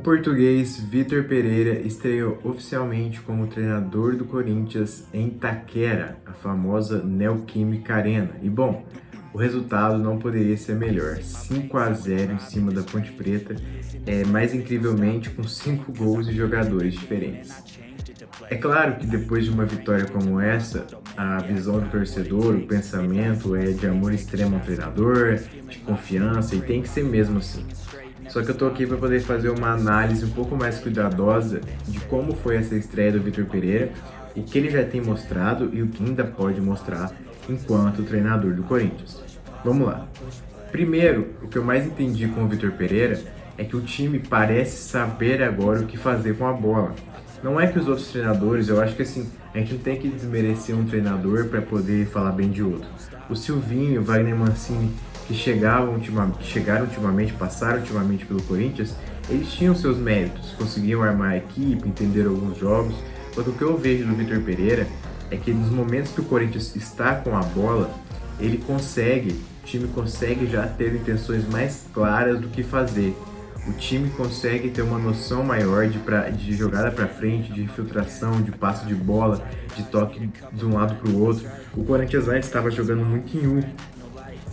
português Vitor Pereira estreou oficialmente como treinador do Corinthians em Itaquera, a famosa Neoquímica Arena. E bom, o resultado não poderia ser melhor, 5-0 em cima da Ponte Preta, mais incrivelmente com 5 gols de jogadores diferentes. É claro que depois de uma vitória como essa, a visão do torcedor, o pensamento é de amor extremo ao treinador, de confiança, e tem que ser mesmo assim. Só que eu tô aqui para poder fazer uma análise um pouco mais cuidadosa de como foi essa estreia do Vitor Pereira, o que ele já tem mostrado e o que ainda pode mostrar enquanto treinador do Corinthians. Vamos lá. Primeiro, o que eu mais entendi com o Vitor Pereira é que o time parece saber agora o que fazer com a bola. Não é que os outros treinadores, eu acho que assim, a gente não tem que desmerecer um treinador para poder falar bem de outro. O Silvinho, o Wagner Mancini, que chegaram ultimamente, passaram ultimamente pelo Corinthians, eles tinham seus méritos, conseguiam armar a equipe, entender alguns jogos. Mas o que eu vejo do Vitor Pereira é que nos momentos que o Corinthians está com a bola, o time consegue já ter intenções mais claras do que fazer. O time consegue ter uma noção maior de jogada para frente, de infiltração, de passe de bola, de toque de um lado para o outro. O Corinthians antes estava jogando muito em U.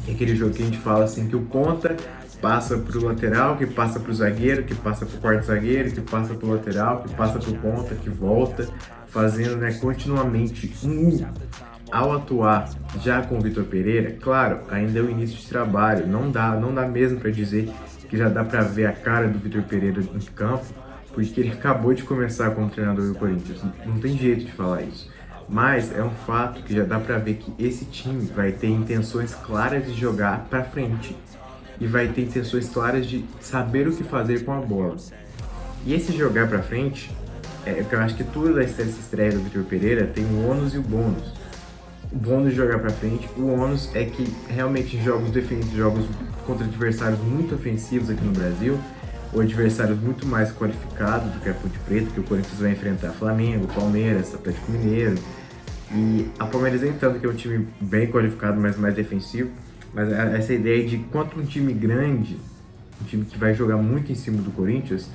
É aquele jogo que a gente fala assim, que o ponta passa pro lateral, que passa pro zagueiro, que passa pro quarto zagueiro, que passa pro lateral, que passa pro ponta, que volta, fazendo, continuamente um U. Ao atuar já com o Vitor Pereira, claro, ainda é o início de trabalho, não dá mesmo para dizer que já dá para ver a cara do Vitor Pereira em campo, porque ele acabou de começar como treinador do Corinthians, não tem jeito de falar isso. Mas é um fato que já dá para ver que esse time vai ter intenções claras de jogar para frente e vai ter intenções claras de saber o que fazer com a bola. E esse jogar para frente, eu acho que tudo dessa estreia do Vitor Pereira tem o ônus e o bônus. O bônus de jogar para frente, o ônus é que realmente em jogos definidos, jogos contra adversários muito ofensivos aqui no Brasil, ou adversários muito mais qualificados do que a Ponte Preta, que o Corinthians vai enfrentar Flamengo, Palmeiras, Atlético Mineiro. E a Palmeiras nem tanto, que é um time bem qualificado, mas mais defensivo. Mas essa ideia de quanto um time grande, um time que vai jogar muito em cima do Corinthians,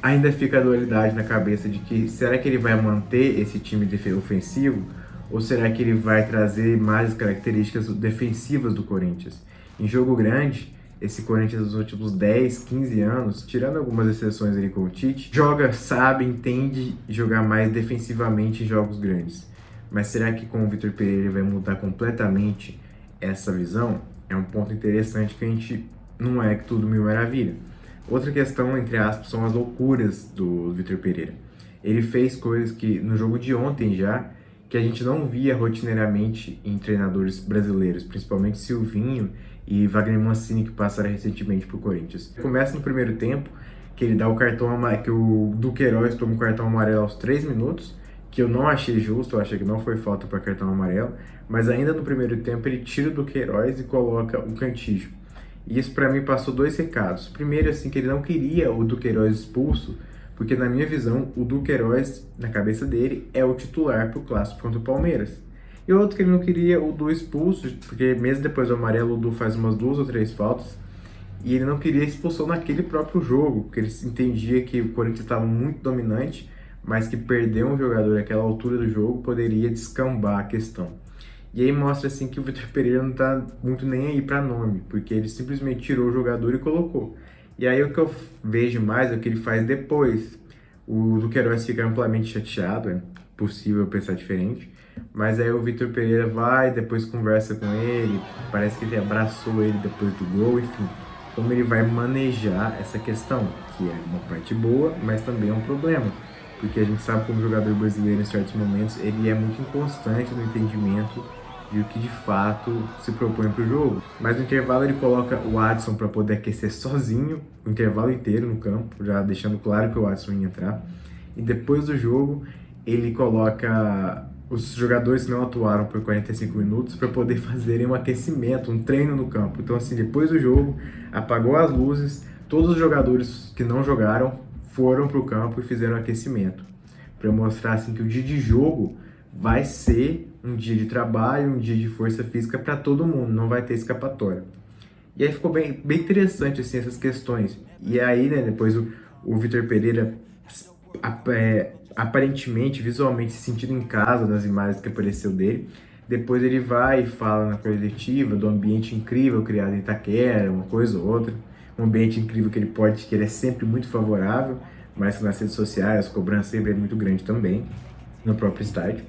ainda fica a dualidade na cabeça de que será que ele vai manter esse time ofensivo ou será que ele vai trazer mais características defensivas do Corinthians? Em jogo grande, esse Corinthians dos últimos 10, 15 anos, tirando algumas exceções ali com o Tite, entende jogar mais defensivamente em jogos grandes. Mas será que com o Vitor Pereira ele vai mudar completamente essa visão? É um ponto interessante que a gente não é que tudo mil maravilha. Outra questão, entre aspas, são as loucuras do Vitor Pereira. Ele fez coisas que no jogo de ontem já, que a gente não via rotineiramente em treinadores brasileiros, principalmente Silvinho e Wagner Mancini, que passaram recentemente para o Corinthians. Começa no primeiro tempo, que ele dá o cartão amarelo, que o Duqueiroz toma o cartão amarelo aos 3 minutos, que eu não achei justo, eu achei que não foi falta para cartão amarelo, mas ainda no primeiro tempo ele tira o Duqueiroz e coloca o Cantillo. E isso para mim passou 2 recados. Primeiro, assim, que ele não queria o Duqueiroz expulso, porque na minha visão, o Duqueiroz, na cabeça dele, é o titular pro clássico contra o Palmeiras. E outro que ele não queria o Du expulso, porque mesmo depois do amarelo, o Du faz umas 2 ou 3 faltas, e ele não queria expulsão naquele próprio jogo, porque ele entendia que o Corinthians estava muito dominante, mas que perder um jogador àquela altura do jogo poderia descambar a questão. E aí mostra assim que o Vitor Pereira não tá muito nem aí para nome, porque ele simplesmente tirou o jogador e colocou. E aí o que eu vejo mais é o que ele faz depois. O Duqueiroz fica amplamente chateado, é possível pensar diferente, mas aí o Vitor Pereira vai, depois conversa com ele, parece que ele abraçou ele depois do gol, enfim. Como ele vai manejar essa questão, que é uma parte boa, mas também é um problema. Porque a gente sabe como jogador brasileiro em certos momentos, ele é muito inconstante no entendimento de o que de fato se propõe para o jogo. Mas no intervalo ele coloca o Adson para poder aquecer sozinho, o intervalo inteiro no campo, já deixando claro que o Adson ia entrar. E depois do jogo ele coloca os jogadores que não atuaram por 45 minutos para poder fazerem um aquecimento, um treino no campo. Então assim, depois do jogo, apagou as luzes, todos os jogadores que não jogaram foram para o campo e fizeram um aquecimento, para mostrar assim que o dia de jogo vai ser um dia de trabalho, um dia de força física para todo mundo, não vai ter escapatória. E aí ficou bem interessante assim, essas questões. E aí, depois o Vitor Pereira aparentemente, visualmente, se sentindo em casa nas imagens que apareceu dele. Depois ele vai e fala na coletiva do ambiente incrível criado em Itaquera, uma coisa ou outra. Um ambiente incrível que ele é sempre muito favorável, mas nas redes sociais, a cobrança sempre é muito grande também, no próprio estádio.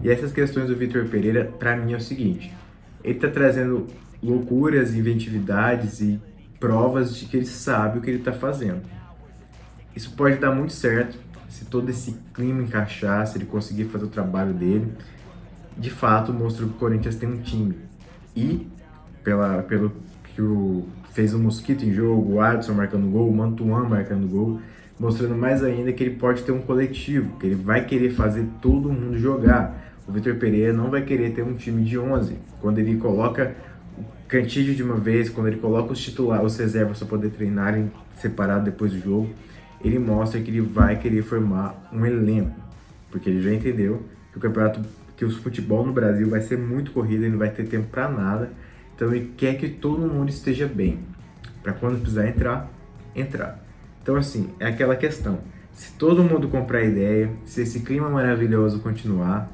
E essas questões do Vitor Pereira, para mim, é o seguinte: ele está trazendo loucuras, inventividades e provas de que ele sabe o que ele está fazendo. Isso pode dar muito certo se todo esse clima encaixar, se ele conseguir fazer o trabalho dele. De fato, mostrou que o Corinthians tem um time. E, pelo que fez o Mosquito em jogo, o Adson marcando gol, o Mantuan marcando gol, mostrando mais ainda que ele pode ter um coletivo, que ele vai querer fazer todo mundo jogar. O Vitor Pereira não vai querer ter um time de 11. Quando ele coloca o Cantígio de uma vez, quando ele coloca os titulares, os reservas para poder treinarem separado depois do jogo, ele mostra que ele vai querer formar um elenco, porque ele já entendeu que o futebol no Brasil vai ser muito corrido, ele não vai ter tempo para nada. Então ele quer que todo mundo esteja bem, para quando precisar entrar. Então assim, é aquela questão. Se todo mundo comprar a ideia, se esse clima maravilhoso continuar,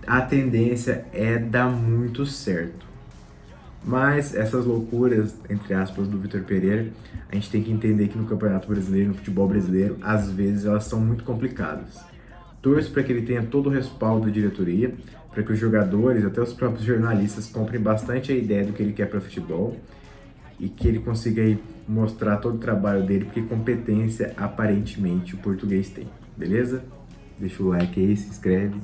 a tendência é dar muito certo. Mas essas loucuras, entre aspas, do Vitor Pereira, a gente tem que entender que no Campeonato Brasileiro, no futebol brasileiro, às vezes elas são muito complicadas. Torço para que ele tenha todo o respaldo da diretoria, para que os jogadores, até os próprios jornalistas, comprem bastante a ideia do que ele quer para futebol e que ele consiga aí mostrar todo o trabalho dele, porque competência, aparentemente, o português tem. Beleza? Deixa o like aí, se inscreve.